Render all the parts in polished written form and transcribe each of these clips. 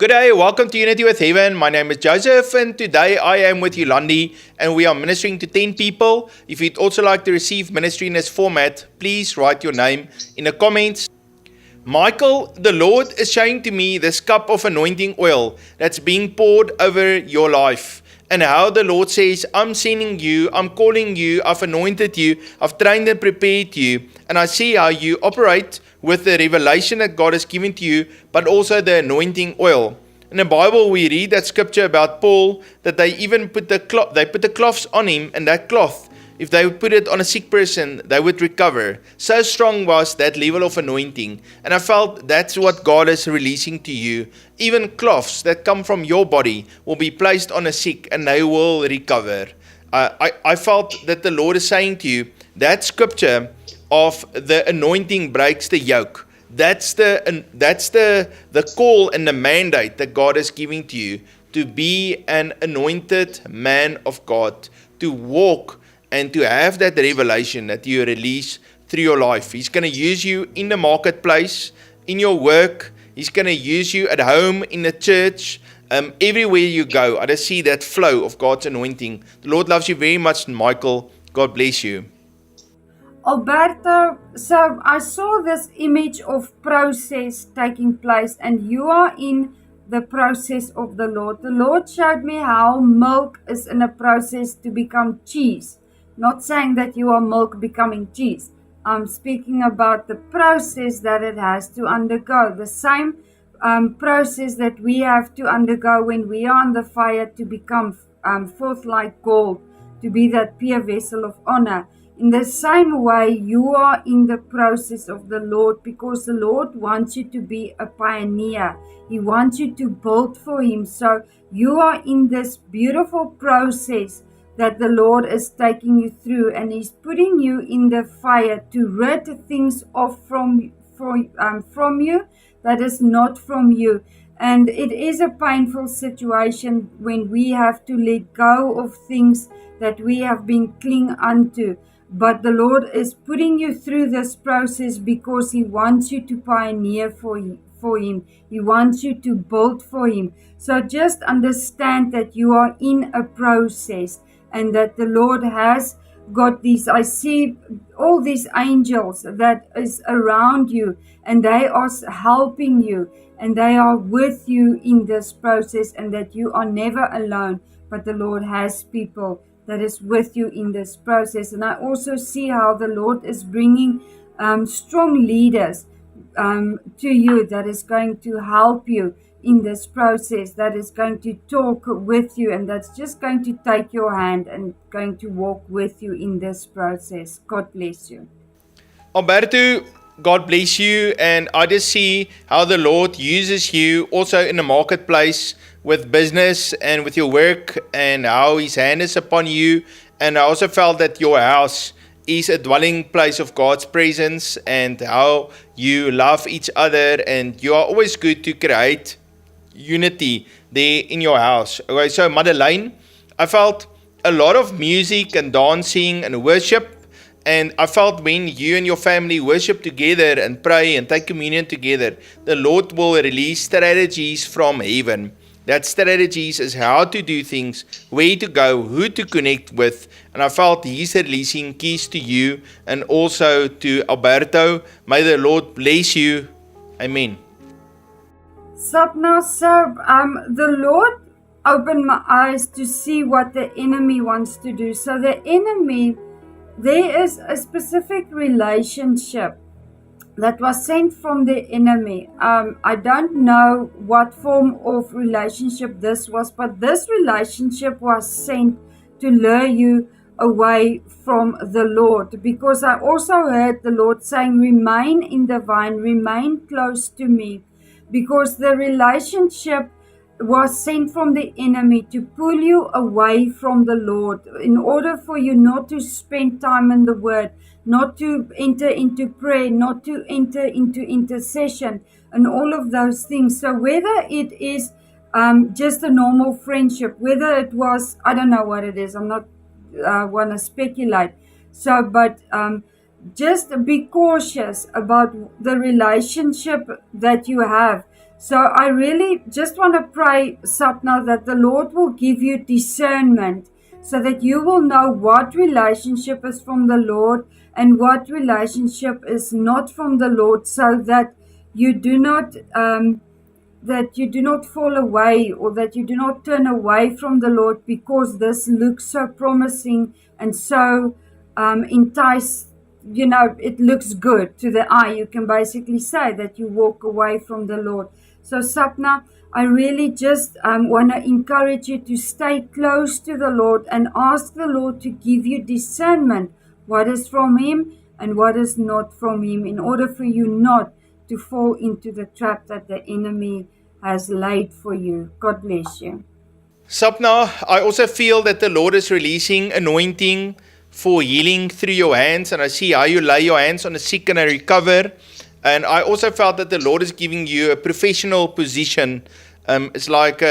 Good day, welcome to Unity with Heaven. My name is Joseph, and today I am with Yolandi, and we are ministering to 10 people. If you'd also like to receive ministry in this format, please write your name in the comments. Michael, the Lord is showing to me this cup of anointing oil that's being poured over your life. And how the Lord says, I'm sending you, I'm calling you, I've anointed you, I've trained and prepared you. And I see how you operate with the revelation that God has given to you, but also the anointing oil. In the Bible, we read that scripture about Paul, that they even put the cloths on him, and that cloth, if they would put it on a sick person, they would recover. So strong was that level of anointing. And I felt that's what God is releasing to you. Even cloths that come from your body will be placed on a sick and they will recover. I felt that the Lord is saying to you, that scripture of the anointing breaks the yoke. That's the call and the mandate that God is giving to you, to be an anointed man of God, to walk and to have that revelation that you release through your life. He's going to use you in the marketplace, in your work. He's going to use you at home, in the church, everywhere you go. I just see that flow of God's anointing. The Lord loves you very much, Michael. God bless you. Alberto, so I saw this image of process taking place, and you are in the process of the Lord. The Lord showed me how milk is in a process to become cheese. Not saying that you are milk becoming cheese. I'm speaking about the process that it has to undergo. The same process that we have to undergo when we are on the fire to become forth like gold, to be that pure vessel of honor. In the same way, you are in the process of the Lord, because the Lord wants you to be a pioneer. He wants you to build for Him. So you are in this beautiful process that the Lord is taking you through, and He's putting you in the fire to rid things off from you that is not from you. And it is a painful situation when we have to let go of things that we have been clinging unto. But the Lord is putting you through this process because He wants you to pioneer for Him. He wants you to build for Him. So just understand that you are in a process, and that the Lord has got these. I see all these angels that is around you, and they are helping you, and they are with you in this process, and that you are never alone, but the Lord has people that is with you in this process. And I also see how the Lord is bringing strong leaders to you that is going to help you in this process, that is going to talk with you, and that's just going to take your hand and going to walk with you in this process. God bless you. Alberto, God bless you, and I just see how the Lord uses you also in the marketplace with business and with your work, and how His hand is upon you. And I also felt that your house is a dwelling place of God's presence, and how you love each other, and you are always good to create unity there in your house. Okay, so Madeleine, I felt a lot of music and dancing and worship. And I felt when you and your family worship together and pray and take communion together, the Lord will release strategies from heaven. That strategies is how to do things, where to go, who to connect with. And I felt He's releasing keys to you and also to Alberto. May the Lord bless you. Amen. Sapna, so the Lord opened my eyes to see what the enemy wants to do. So the enemy, there is a specific relationship that was sent from the enemy. I don't know what form of relationship this was, but this relationship was sent to lure you away from the Lord. Because I also heard the Lord saying, remain in the vine, remain close to me. Because the relationship was sent from the enemy to pull you away from the Lord, in order for you not to spend time in the Word, not to enter into prayer, not to enter into intercession, and all of those things. So whether it is just a normal friendship, whether it was, I don't know what it is, I'm not want to speculate. So, but just be cautious about the relationship that you have. So I really just want to pray, Sapna, that the Lord will give you discernment so that you will know what relationship is from the Lord and what relationship is not from the Lord, so that you do not fall away, or that you do not turn away from the Lord because this looks so promising and so entice. It looks good to the eye. You can basically say that you walk away from the Lord. So Sapna, I really just want to encourage you to stay close to the Lord and ask the Lord to give you discernment, what is from Him and what is not from Him, in order for you not to fall into the trap that the enemy has laid for you. God bless you. Sapna, I also feel that the Lord is releasing anointing for healing through your hands, and I see how you lay your hands on the sick and they recover. And I also felt that the Lord is giving you a professional position. It's like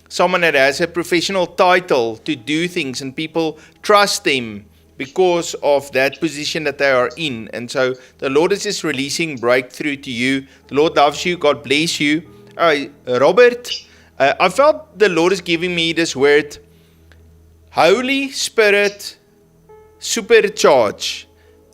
someone that has a professional title to do things, and people trust them because of that position that they are in. And so the Lord is just releasing breakthrough to you. The Lord loves you. God bless you. Robert, I felt the Lord is giving me this word, Holy Spirit supercharge.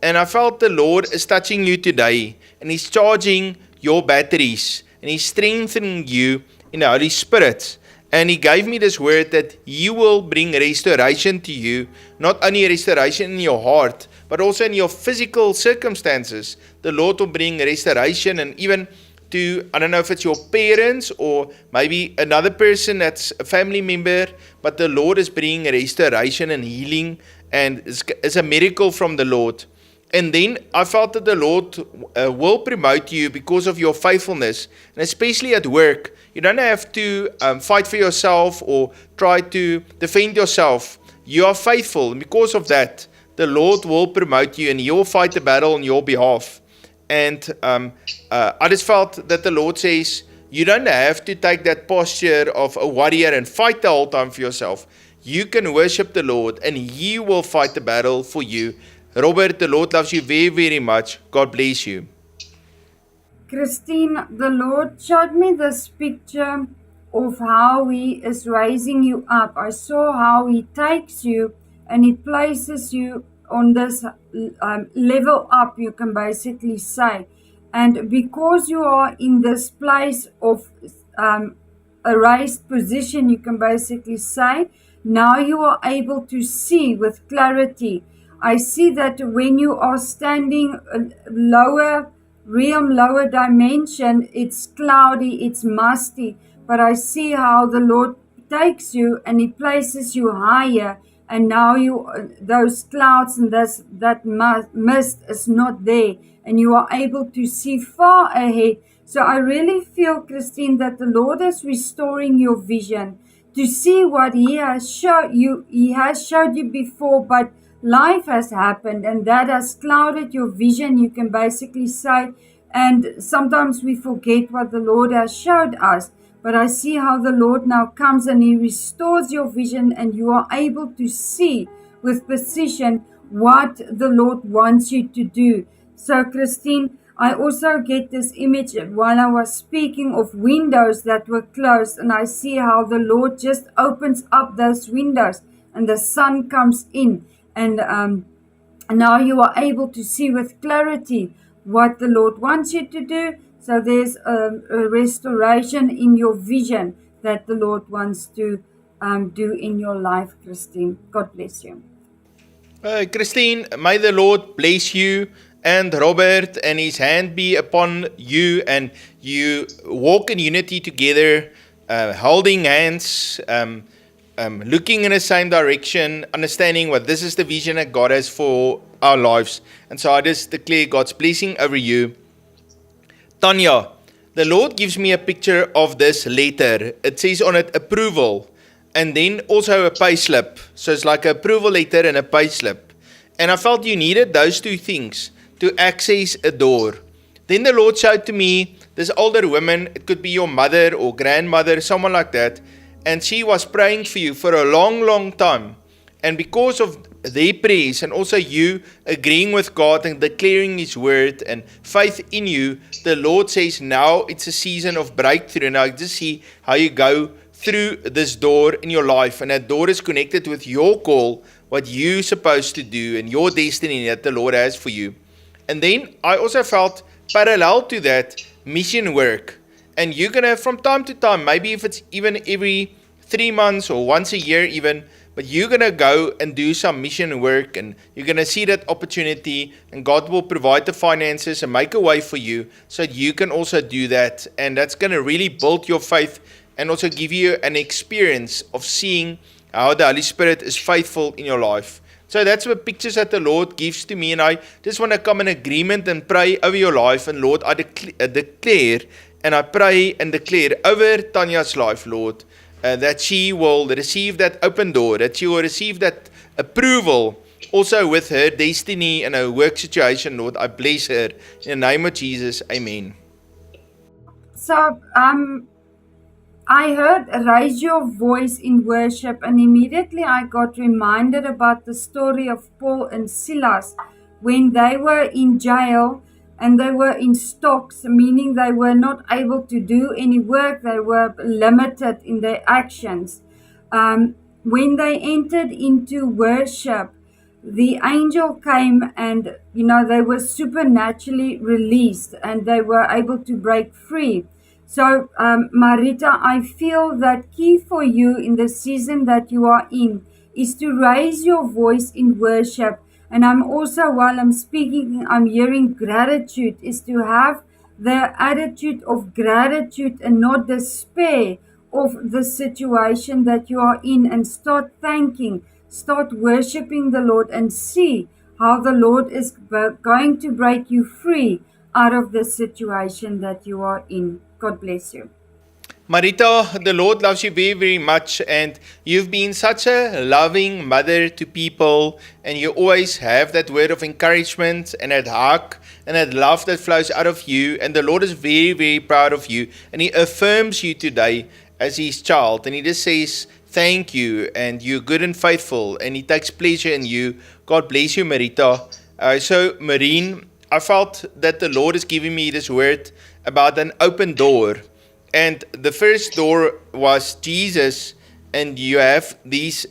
And I felt the Lord is touching you today, and He's charging your batteries, and He's strengthening you in the Holy Spirit. And He gave me this word that He will bring restoration to you, not only restoration in your heart, but also in your physical circumstances. The Lord will bring restoration, and even to, I don't know if it's your parents or maybe another person that's a family member, but the Lord is bringing restoration and healing, and it's a miracle from the Lord. And then I felt that the Lord will promote you because of your faithfulness, and especially at work. You don't have to fight for yourself or try to defend yourself. You are faithful, and because of that, the Lord will promote you, and He will fight the battle on your behalf. And I just felt that the Lord says, you don't have to take that posture of a warrior and fight the whole time for yourself. You can worship the Lord, and He will fight the battle for you. Robert, the Lord loves you very, very much. God bless you. Christine, the Lord showed me this picture of how He is raising you up. I saw how He takes you and He places you on this level up, you can basically say. And because you are in this place of a raised position, you can basically say, now you are able to see with clarity. I see that when you are standing lower realm, lower dimension, it's cloudy, it's musty, but I see how the Lord takes you and He places you higher, and now those clouds and that mist is not there, and you are able to see far ahead. So I really feel, Christine, that the Lord is restoring your vision to see what He has showed you. He has showed you before, but life has happened, and that has clouded your vision, you can basically say. And sometimes we forget what the Lord has showed us. But I see how the Lord now comes and He restores your vision, and you are able to see with precision what the Lord wants you to do. So, Christine, I also get this image while I was speaking of windows that were closed, and I see how the Lord just opens up those windows and the sun comes in, and now you are able to see with clarity what the Lord wants you to do. So there's a restoration in your vision that the Lord wants to do in your life, Christine. God bless you. Christine, may the Lord bless you and Robert, and His hand be upon you, and you walk in unity together, holding hands, looking in the same direction, understanding what this is the vision that God has for our lives. And so I just declare God's blessing over you. Tanya, the Lord gives me a picture of this letter. It says on it approval, and then also a payslip. So it's like an approval letter and a payslip. And I felt you needed those two things to access a door. Then the Lord showed to me this older woman. It could be your mother or grandmother, someone like that. And she was praying for you for a long, long time. And because of their prayers and also you agreeing with God and declaring His word and faith in you, the Lord says now it's a season of breakthrough. And I just see how you go through this door in your life, and that door is connected with your call, what you're supposed to do, and your destiny that the Lord has for you. And then I also felt parallel to that mission work. And you're going to, from time to time, maybe if it's even every 3 months or once a year even, but you're going to go and do some mission work, and you're going to see that opportunity, and God will provide the finances and make a way for you so that you can also do that. And that's going to really build your faith and also give you an experience of seeing how the Holy Spirit is faithful in your life. So that's the pictures that the Lord gives to me, and I just want to come in agreement and pray over your life. And Lord, I declare and I pray and declare over Tanya's life, Lord, that she will receive that open door, that she will receive that approval also with her destiny and her work situation, Lord. I bless her in the name of Jesus. Amen. So, I heard raise your voice in worship, and immediately I got reminded about the story of Paul and Silas when they were in jail and they were in stocks, meaning they were not able to do any work, they were limited in their actions. When they entered into worship, the angel came and, they were supernaturally released and they were able to break free. So, Marita, I feel that key for you in the season that you are in is to raise your voice in worship. And I'm also, while I'm speaking, I'm hearing gratitude, is to have the attitude of gratitude and not despair of the situation that you are in, and start thanking, start worshiping the Lord, and see how the Lord is going to break you free out of the situation that you are in. God bless you. Marita, the Lord loves you very, very much, and you've been such a loving mother to people, and you always have that word of encouragement and that hug and that love that flows out of you, and the Lord is very, very proud of you, and He affirms you today as His child, and He just says, thank you, and you're good and faithful, and He takes pleasure in you. God bless you, Marita. So, Marine, I felt that the Lord is giving me this word about an open door. And the first door was Jesus, and you have these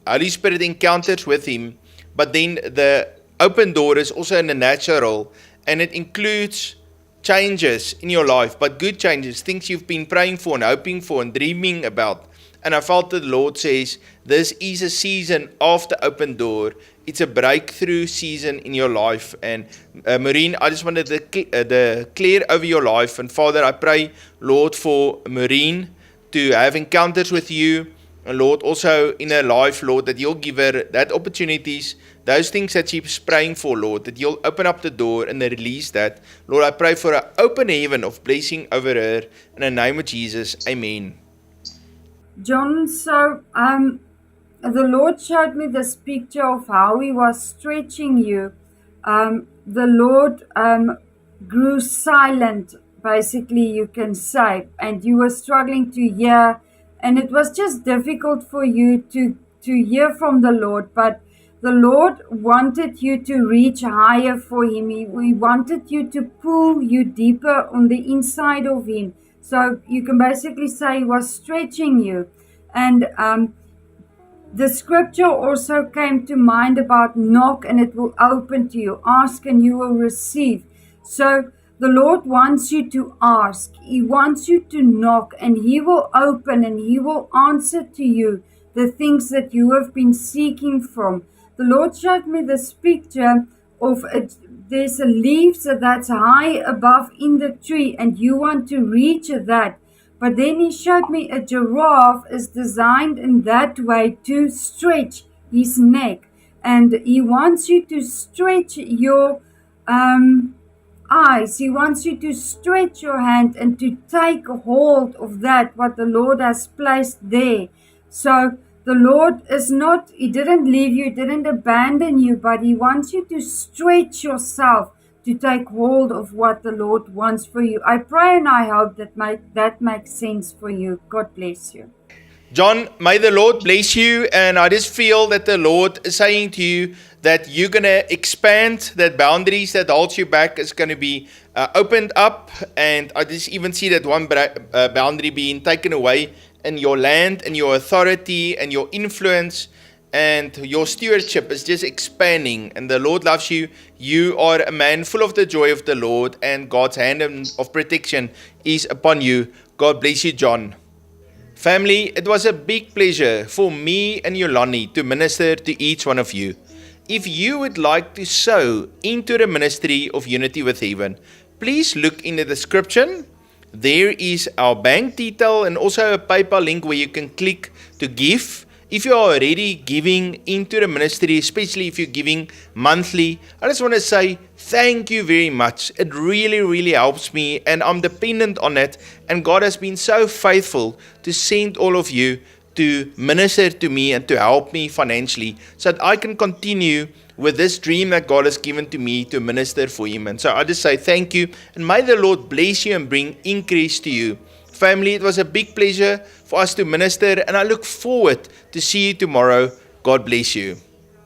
Holy Spirit encounters with Him. But then the open door is also in the natural, and it includes changes in your life, but good changes, things you've been praying for and hoping for and dreaming about. And I felt that the Lord says, this is a season of the open door. It's a breakthrough season in your life. And Maureen, I just wanted to declare over your life. And Father, I pray, Lord, for Maureen to have encounters with you. And Lord, also in her life, Lord, that you'll give her that opportunities, those things that she's praying for, Lord, that you'll open up the door and release that. Lord, I pray for an open heaven of blessing over her. In the name of Jesus, amen. John, so the Lord showed me this picture of how He was stretching you. The Lord grew silent, basically, you can say, and you were struggling to hear, and it was just difficult for you to hear from the Lord, but the Lord wanted you to reach higher for Him. He wanted you to pull you deeper on the inside of Him. So you can basically say He was stretching you. And the scripture also came to mind about knock and it will open to you. Ask and you will receive. So the Lord wants you to ask. He wants you to knock, and He will open and He will answer to you the things that you have been seeking from. The Lord showed me this picture of there's a leaf that's high above in the tree, and you want to reach that. But then He showed me a giraffe is designed in that way to stretch his neck. And He wants you to stretch your eyes. He wants you to stretch your hand and to take hold of that, what the Lord has placed there. So the Lord is not, He didn't leave you, He didn't abandon you, but He wants you to stretch yourself to take hold of what the Lord wants for you. I pray and I hope that makes sense for you. God bless you. John, may the Lord bless you. And I just feel that the Lord is saying to you that you're going to expand, that boundaries that holds you back is going to be opened up. And I just even see that one boundary being taken away, and your land and your authority and your influence and your stewardship is just expanding. And the Lord loves you. You are a man full of the joy of the Lord, and God's hand of protection is upon you. God bless you, John. Family, it was a big pleasure for me and Yolani to minister to each one of you. If you would like to sow into the ministry of Unity with Heaven, please look in the description. There is our bank detail and also a PayPal link where you can click to give. If you are already giving into the ministry, especially if you're giving monthly, I just want to say thank you very much. It really, really helps me, and I'm dependent on it. And God has been so faithful to send all of you to minister to me and to help me financially so that I can continue with this dream that God has given to me to minister for Him. And so I just say thank you, and may the Lord bless you and bring increase to you. Family, it was a big pleasure for us to minister, and I look forward to see you tomorrow. God bless you.